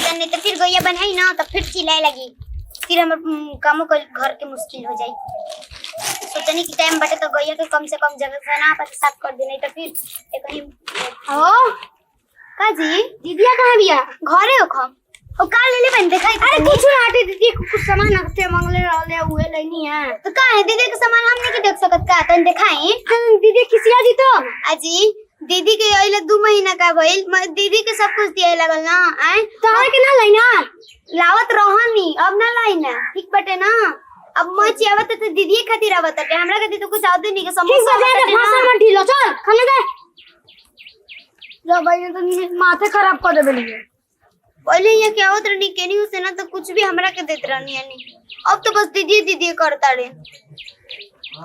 दिया नहीं तो फिर गैया बनाई ना तो फिर चिल्लाए लगी, फिर हम कामों को घर के मुश्किल हो जाए। सोचनी कि टाइम बटे तो गैया के कम से कम जगह से ना पर साफ कर दी, नहीं तो फिर एक ही ओ का जी दीदिया कहां बिया? घरे हो खम ओ का ले बन दिखाई। अरे कुछ आटे दीदी कुछ सामान रखते मंगले रहले हुए लेनी है तो का है दीदी के सामान हम नहीं देख सकत का तन दिखाई। दीदी किसिया जी तो अजी दीदी के आइले 2 महीना का भइल, दीदी के सब कुछ दिए लगल ना आए तोहरे के ना लाइना लावत रहनी, अब ना लाइना ठीक बटे ना। अब मैं चाहत तो दीदी खातिर आवत है, हमरा के तो कुछ आदे नहीं के समोसा ठीक बजा भाषा में ढीलो चल खाने दे जो भाई तो माथे खराब कर देबे लिए। पहले ये क्या होत रहनी केनी से ना तो कुछ भी हमरा के देत रहनी यानी, अब तो बस दीदी दीदी करता रे।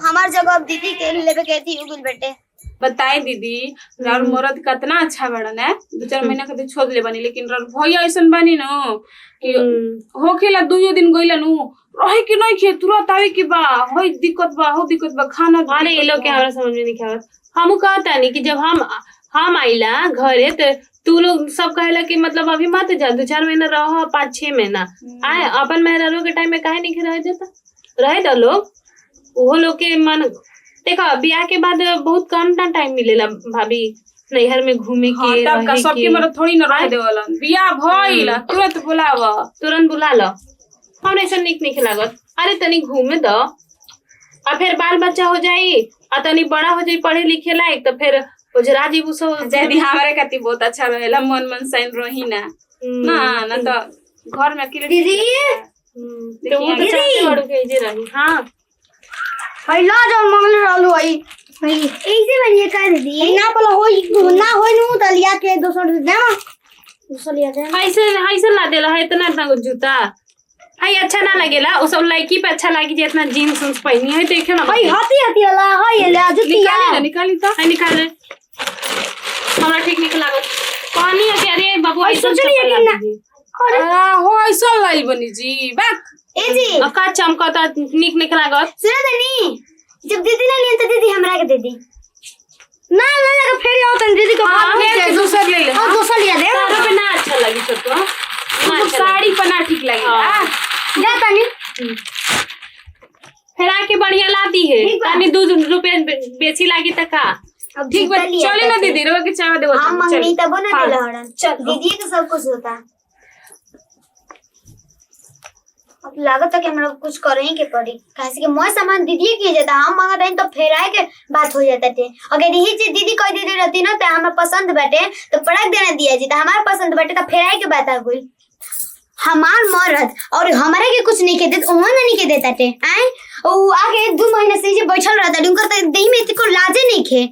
हमार जगह अब दीदी के लेबे कहती उगुल बेटे। बताए दीदी यार मरद कितना अच्छा बड़न है, 2-4 महीना के छोड़ ले बनी, लेकिन भैया ऐसन बनी न कि होखेला 2 दिन गइला नु रहे कि नहीं खे तुरंत आवे कि बा होई दिक्कत बा खाना। अरे ये लोग के हमरा समझ में नहीं आवत। हमहू कहता नहीं कि जब हम आइला घरे तो तू लोग सब कहेला कि मतलब अभी मत जा 2-4 महीना रह 5-6 महीना आए अपन मेहरारू के टाइम में काहे नहीं रह जाता रहे दो लोग वो लोग के मन देखा। ब्याह के बाद बहुत कम टाइम मिलेला भाभी नैहर में घूमे के तब का सबके मरद थोड़ी न रह देवला बियाह भइल तुरंत बुला लो हम ऐसा निक नहीं लागत। अरे तनी घूमे दो और फिर बाल बच्चा हो जाई और तनी बड़ा हो जाई पढ़े लिखे लायक तो फिर उजरा जीबू सब जदी हमारे खाती बहुत अच्छा रहेला मन साइन रही ना ना तो घर में अकेले दीदी तो वो तो चाहते बड़ू के जे रही। हां पहिला जो मंगल रहलु आई ऐसे बनिए का दीदी ना पला होई नु त लिया के 200 दे ना 200 लिया दे ऐसे ला देला है इतना जूता हाय अच्छा ना लगेला वो सब लड़की पे अच्छा लगी जे इतना जीन्स उन्स पहनी है देखे ना हाय हाथी वाला हाय ले जुतिया निकाली तो हाय निकाल हमरा ठीक निक लागत पानी है कि अरे बाबू ऐसा सोचलिए कि ना अरे हो ऐसा लाइल बनी जी बाक ए जी का चमकता निक निक लागत। सुनो तनी जब दीदी ना लियन त दीदी हमरा के दे दी ना ले लगा फेर आओ तन दीदी को हां दूसरा ले ले हां दूसरा लिया दे तारा पे ना अच्छा लगी तो साड़ी पना ठीक लगेला जा तनी फिर आके बढ़िया लाती है तनी 2 रुपए बेची लागी त का ठीक बा चले ना दीदी रो के चावा देबो हम मंगनी तब ना देला हड़न चल दीदी के सब कुछ होता। अब लागत है कि हमरा कुछ करे ही के पड़ी कैसे कि मोय सामान दीदी के जाता हम मांगत हन तो फेराए के बात हो जाता थे। अगर यही चीज दीदी कह दे रहती ना तो हमें पसंद बाटे तो पड़क देना दिया जी तो हमारे पसंद बाटे तो फेराए के बात आ गई। हमार मरद और हमारे के कुछ नहीं के देत ओहन नहीं के देता थे आए ओ आगे 2 महीने से जे बैठल रहता उनकर तो देही में इतको लाजे नहीं खे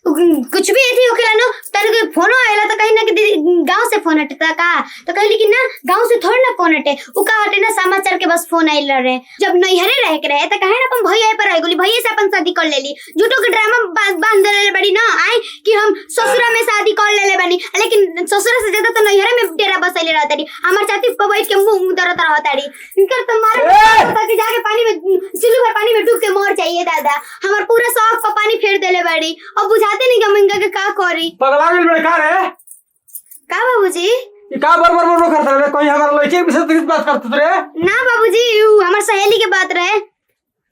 कुछ भी ऐसी होखेला ना तन के फोन आएला तो कहीं ना कि गांव से फोन हटता का तो कहली कि ना गांव से थोड़ी ना फोन हटे उ का हटे ना समाचार के बस फोन आइल रहे जब नैहरे रह के रहे तो कहे ना अपन भैया पर आई गोली भैया से अपन शादी कर लेली झूठो के ड्रामा बांध देले बड़ी ना आए कि हम ससुरा में शादी कर लेले बनी लेकिन ससुरा से ज्यादा तो नैहरे में डेरा बसैले रहतारी। हमर चाची को बैठ के मुंह दरत रहतारी इनकर तो मारे ताकि जाके पानी में सिल्लू भर पानी में डूब के मर जाइए दादा हमर पूरा शौक पर पानी फेर देले बड़ी अब बुझाते नहीं कि मंगा के का करी पगला गेल बड़े का रे का बाबूजी ई का बर करत रे कोई हमार लड़के के विषय में बात करत रे ना बाबूजी हमर सहेली के बात रहे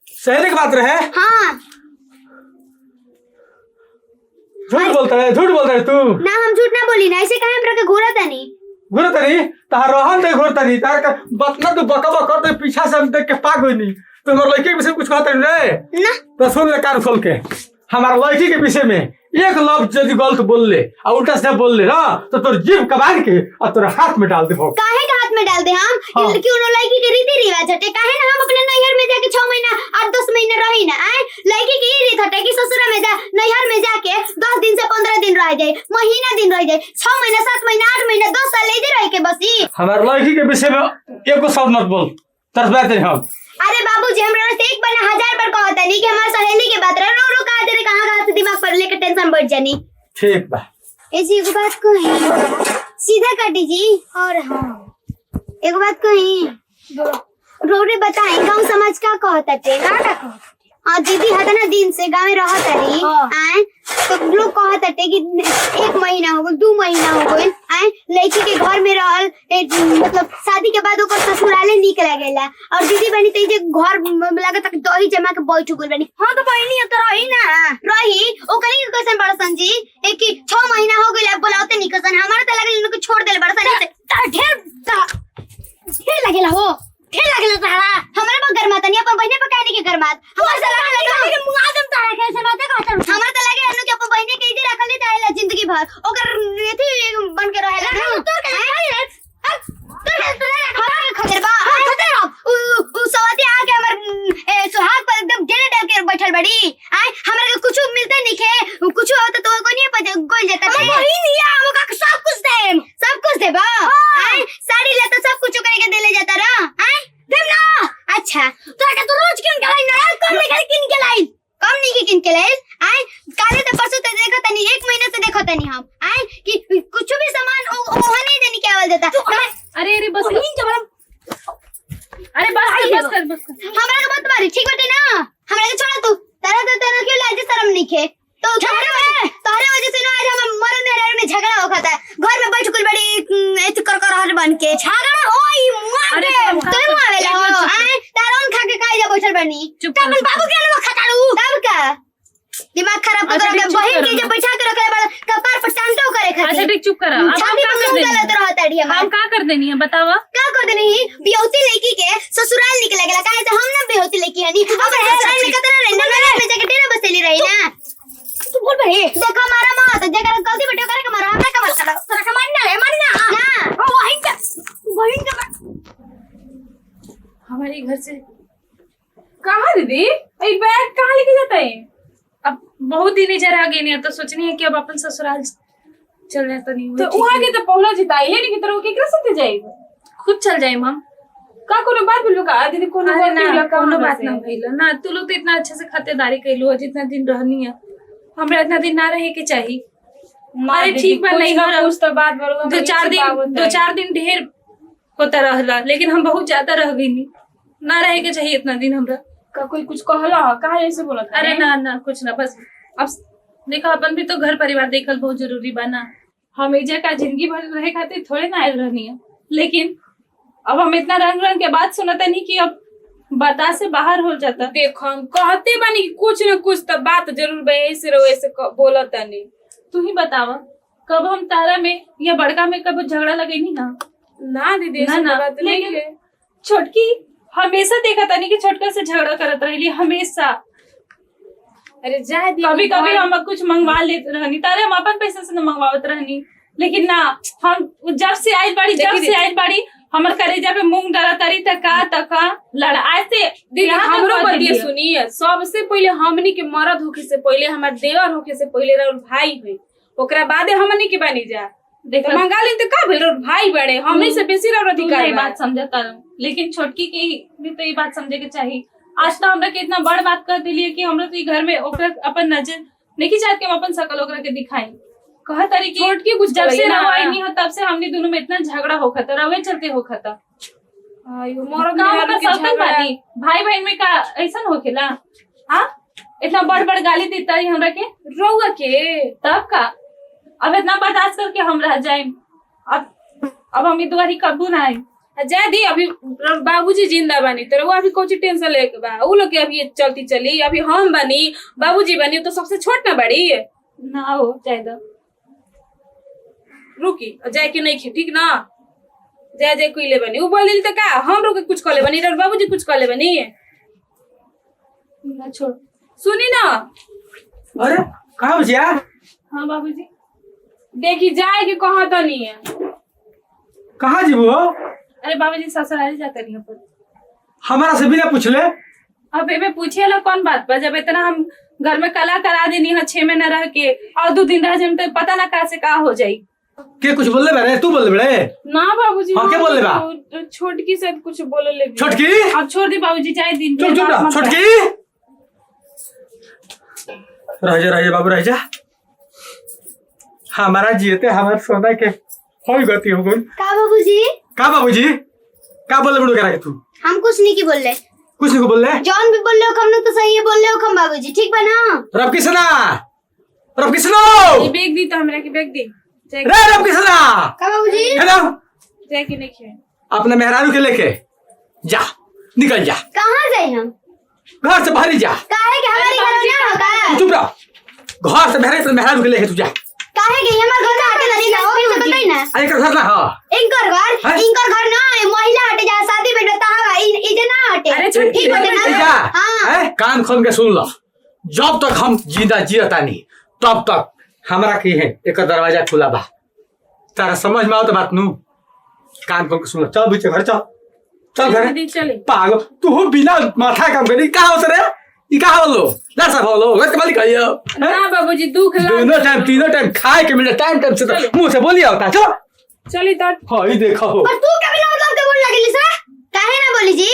सहेली के बात रहे। हां झूठ बोलता है तू ना हम झूठ ना बोली ना ऐसे काहे हमरा के घूरा तनी तार रहन दे घोर तनी तार के बतना तू बकबा कर दे पीछा से हम देख के पाग होइनी तो हमार लड़के के विषय में कुछ कहत रे ना तो सुन ले कान खोल के हमार लड़की के विषय में एक लफ्ज यदि गलत बोल ले और उल्टा से बोल ले ना तो तोर जीभ कबाड़ के और तोर हाथ में डाल दे काहे का हाथ में डाल दे हम क्यों नो लड़की के रीति रिवाज हटे काहे ना हम अपने नैहर में जाके 6 महीना 8-10 महीना रही ना आए लड़की की रीत हटे कि ससुरा में जा नैहर में जाके 10 दिन से 15 दिन रह जाए महीना दिन रह जाए 6 महीना 7 महीना 8 महीना 10 साल ले रह के बस ई हमार लड़की के विषय में एको शब्द मत बोल तरसबाते हम। अरे बाबूजी हमरा से एक बार 1000 बार कहता नहीं कि हमार सहेली के बात रो रो कहा तेरे कहां से दिमाग पर लेके टेंशन बढ़ जानी ठीक बा ऐसी एक बात कही सीधा काटी जी और हां एक बात कही रोरे बताई गांव समाज का कहता थे ना हां दीदी हतना दिन से गांव में रहत रही आए तो लोग कहत हटे कि 1 महीना हो गए 2 महीना हो गए आए लड़की के घर में रहल मतलब शादी के बाद ओकर ससुराले निक लागेला और दीदी बनी तो जे घर लागत तक दही जमा के बैठ गइल बनी हां तो बहनी तो रही ना रही ओकनी के कैसन बड़सन जी एक 6 महीना हो गइल बोलावते निकसन हमारा तो लागल इनको छोड़ देल बड़सन ढेर लगेला हो ढेर लगेला तारा हमारे पर गरमाता नहीं अपन बहने पर कहने के गरमात हमारे तो लागल कि मुंह आदम तारा कैसे बातें कहता हमारे तो लागे अन्नु के अपन बहने के इधर रखल नहीं ताला जिंदगी भर ओकर एथी बन के रहेला हमारे खतर बा खतर उ सवाती आके हमर सुहाग पर एकदम डेरे डाल के बैठल बड़ी आय हमरा के कुछ मिलते नहीं खे कुछ होता तो कोनी पर गोल जाता है वही नहीं हम का सब कुछ देबा आय साड़ी ले तो सब कुछ करके दे ले जाता रा आय देम ना अच्छा तो का तो रोज किन के लाई ना कम नहीं किन के लाई कम नहीं किन के लाई आय काले तो परसों तो देखा तनी 1 महीने से देखा तनी हम आय कि कुछ भी सामान ओहा नहीं देने के आवल देता अरे बस अरे बस कर हमरा के मत मारी ठीक बटे ना हमरा के छोड़ा तू तेरा क्यों लाज शर्म नहीं खे तो तारे वजह से ना आज हम मरन नहर में झगड़ा होता है घर में बैठ कुल बड़ी ऐसे कर हर बन के झगड़ा होई मुआ के तोरे मुआ वेला हो आए तारन खा के काई जा बैठल बनी चुप अपन बाबू के ना खटाड़ू तब का दिमाग खराब कर के बहन के जब बैठा के रखले बड़ा कपार पर टांटो करे खातिर अच्छा ठीक चुप करा अब हम का कर देनी गलत रहता है हम का कर देनी है बतावा का कर देनी बियोती लड़की के ससुराल निकल गेला काहे से हम ना बियोती लड़की हनी अब ससुराल में कतना रही ना में जाके डेरा बसेली रही ना तू बोल बे देखो मारा मां तो जगह गलती बटे करे के मारा हमरा का मत करो तोरा का मानना ना ओ वही का हमारे घर से कहाँ दीदी ये बैग कहाँ लेके जाता है? अब बहुत दिन इधर आ गए नहीं तो सोचनी है कि अब अपन ससुराल चलने तो नहीं तो वहाँ के तो पहुला जिताई है नहीं कि तरह केकरा साथे जाएगा खुद चल जाए हम का कोनो बात बोलो का दीदी कोनो अरे बात ना नहीं कोनो बात ना भइल ना तू लोग तो इतना अच्छे से खातिरदारी कैलू जितना दिन रहनी है हमरा इतना दिन ना रहे के चाहिए अरे ठीक बा नहीं हो कुछ तो बात बोलो 2-4 दिन ढेर होता रहला लेकिन हम बहुत ज्यादा रह गई नहीं ना रहे के चाहिए इतना दिन हमरा का कोई कुछ कहला काहे ऐसे बोला अरे ना कुछ ना बस अब देखो अपन भी तो घर परिवार देखल बहुत जरूरी बा ना हम एक जगह जिंदगी भर रहे खातिर थोड़े ना आयल रहनी है लेकिन अब हम इतना रंग के बात सुनता नहीं कि अब बर्दाश्त से बाहर हो जाता देखो हम कहते बानी कि कुछ न कुछ तो बात जरूर बे ऐसे रो ऐसे बोलता नहीं तू ही बतावा कब हम तारा में या बड़का में कब झगड़ा लगे नहीं ना दीदी ऐसे ना बात नहीं लेकिन है छोटकी हमेशा देखा था नहीं कि छोटका से झगड़ा करत रही हमेशा अरे जाए दी कभी कभी हम कुछ मंगवा लेते रहनी तारे हम अपन पैसा से न मंगवावत रहनी लेकिन ना हम जब से आई बाड़ी हमर करेजा पे मूंग डरा तरी तका लड़ाई से दीदी हमरो बतिया सुनिए सबसे पहले हमनी के मर्द होके से पहले हमार देवर होके से पहले रउर भाई हुई ओकरा बादे हमनी के बनी जा देखो मंगाली तो का भेल रउर भाई बड़े हमनी से बेसी रउर अधिकार ये बा। बात समझता लेकिन छोटकी की भी तो ये बात समझे के चाहिए आज तो हमरा के इतना बड़ बात कर दिलिए कि हमरा तो ये घर में ओकरा अपन नजर नहीं चाहते हम अपन शकल ओकरा के दिखाई कहा तरी की छोटकी कुछ जब से ना रवाई नहीं हो तब से हमने दोनों में इतना झगड़ा होखा था रवे चलते होखा था आयो मोर का भाई बहन में का ऐसा होखेला हाँ इतना बड़ गाली देता है हमरा के रउआ के तब का अब इतना बर्दाश्त करके हम रह जाए अब हम दुआरी कबू ना आए जा दी अभी बाबूजी जिंदा बनी तो रउआ अभी कोची टेंशन लेके बा उ लोग के अभी चलती चली अभी हम बनी बाबूजी बनी तो सबसे छोट ना बड़ी ना हो जाए रुकी जाए के नहीं खे ठीक ना जाए कोई ले बनी उ बोलिल तो का हम रोके कुछ कर ले बनी और बाबूजी कुछ कर ले बनी ना छोड़ सुनी ना अरे कहाँ बचिया हाँ बाबूजी देखी जाए के कहा तो नहीं है कहाँ जीबो अरे बाबूजी ससुराल जाता नहीं अपन हमारा से बिना पूछले अब एमे पूछे ला कौन बात बा जब इतना हम घर में कला करा देनी है 6 महीना रह के और 2 दिन रह जाए तो पता ना कहाँ से कहा हो जाई के कुछ बोलले बड़े तू बोलले बड़े ना बाबूजी हाँ, क्या बोल ले बा? छोटकी से कुछ बोल ले छोटकी अब छोड़ दी बाबूजी जाए दिन चुप चुप रह छोटकी रह जा बाबू रह जा हमारा जीते हमारे सोना के होई गति हो गई का बाबूजी का बोले बड़ू करा के तू हम कुछ नहीं की बोल रहे कुछ नहीं को बोल रहे जॉन भी बोल रहे हो कम ना तो सही है बोल रहे हो कम बाबूजी ठीक बा ना रब किसना रब किसनो ये बैग दी तो हमरा के बैग दी जाए रे रब किसना का बाबूजी हेलो जाए कि नहीं खे अपने मेहरारू के लेके जा निकल जा कहाँ जाए हम घर से बाहर ही जा काहे के हमारे घर में ना होगा चुप रह घर से मेहरारू के लेके तू जा काहे के हमारे घर का हटे नहीं जाओ फिर से बताई ना अरे कर घर ना हां इनकर घर ना है महिला हटे जा शादी में रहता है इजे ना हटे अरे छोड़, ठीक होते ना जा हां हैं कान खोल के सुन लो जब तक हम जिंदा जियता नहीं तब तक हमरा की है एक दरवाजा खुला बा तारा समझ में आओ तो बात नू कान खोल के सुन लो चल बीच घर चल चल घर दीदी चले पागल तू हो बिना माथा काम करी का होत रे ई का होलो लासा होलो घर के मालिक आइयो ना बाबूजी दुख लग दोनों टाइम तीनों टाइम खाए के मिले टाइम टाइम से तो मुंह से बोली आवता चलो चली तो हां ई देखो पर तू कभी ना मतलब के बोल लगी सा काहे ना बोली जी